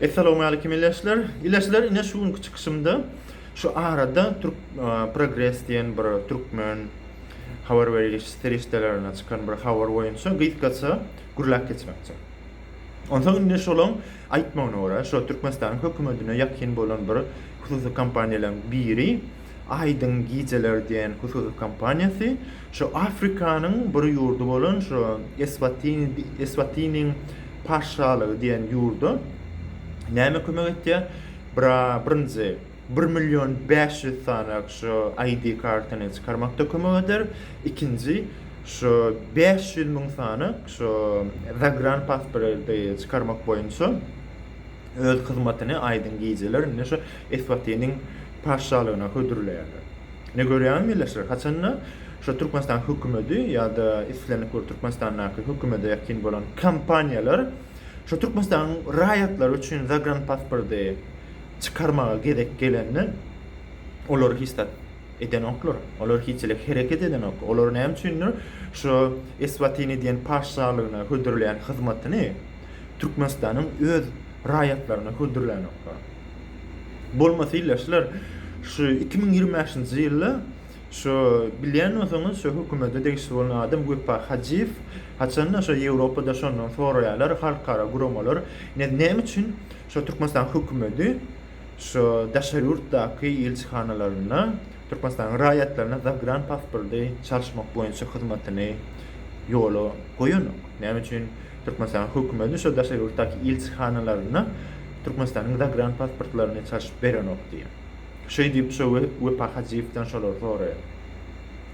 Assalamu alaykum ilashlar. Ilashlar ina şu çıkışımda şu arada Türk Progress diyen bir Türkmen haber verici seriştelerine çıkan bir haber oyuncu gıytkatsa gurlak geçmekçi. Ondan ina şolong aytmağına ora şu Türkmenistan hükümetine yakın bolan bir hususi kampanyaların biri Aydın Geceler diyen hususi kampanyası şu Afrika'nın bir yurdu bolan şu Eswatini'nin Paşalığı diyen yurdu näme kömek etdi? Birinci 1.500.000 tane şu ID kartını çıkarmakta kömek eder. İkinci şu 500.000 tane şu zagran pasportu çıkarmak boyunca öz hizmetini Aydın Geceler şu Eswatini'nin paşalığına hödürlerler. Ne görýän bileşler? Haçanna şu Türkmenistan hükümeti ya da İslamik Türkmenistan'daki hükümete yakın bolan kampanyalar şu Türkmenistan raýatlar üçin zagran pasportu çıkarmaga gerek gelenler olar histat eden oklar. Olar hiçlik hareket eden ok. Olar näme üçindir? Şu Eswatini diyen paşalygyna hödürlen hyzmatyny Türkmenistanyň öz raýatlaryna hödürlen oklar. Bolmasy illäşler şu 2025-nji ýylda şu bilýän bolsaňyz şu hökümete degişli bolan adam Wepa Hajiv haçanna şu Ýewropada şondan soraýarlar halkara guramalar näme üçin şu Türkmenistan hökümeti şu daşary ýurtdaky elçixanalaryna Türkmenistan raýatlaryna zagran pasportu çalşmak boýunça hyzmatyny ýola goýan. Näme üçin Türkmenistan hökümeti şu daşary ýurtdaky elçixanalaryna Türkmenistanyň zagran pasportlaryny çalşyp beren ok diýär. Şey diýip şu Wepa Hajivdan şolar soraýar.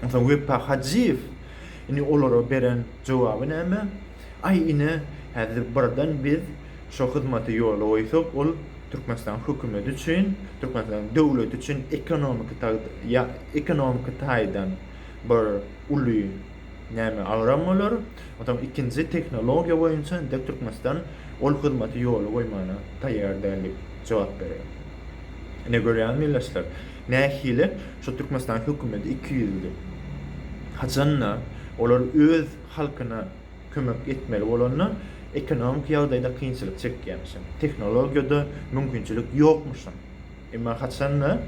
Ondan Wepa Hajiv ini olara beren jogaby näme? Ay ine häzir birden biz şu hyzmaty ýola goýsak, ol Türkmenistan hökümeti üçin, Türkmenistan döwleti üçin ekonomik taýdan bir uly näme agrammalar. Ondan ikinji teknologiýa boýunça Türkmenistan ol hyzmaty ýola goýmana taýýar dälip jogap berýär. Ne görýän milletler? Nähili şu Türkmenistan hökümeti 200 ýyldy. Haçanna olar öz halkyna kömek etmeli bolanlar ekonomik ýagdaýda kynçylyk çekýärmisin. Teknologiýada mümkinçilik ýokmuş. Emma haçanna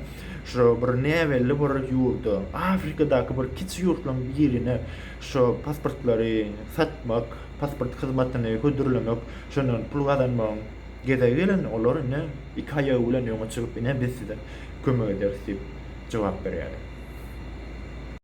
şu bir näwelli bir ýurda Afrikadaky bir kiçik ýurtlaryň birine şu pasportlary satmak, pasport hyzmatyny hödürlemek, şondan pul gazanmak gelen olar ne 2 ýyl bilen ýoňa çykyp ine bizde kömek eder diýip jogap berýär.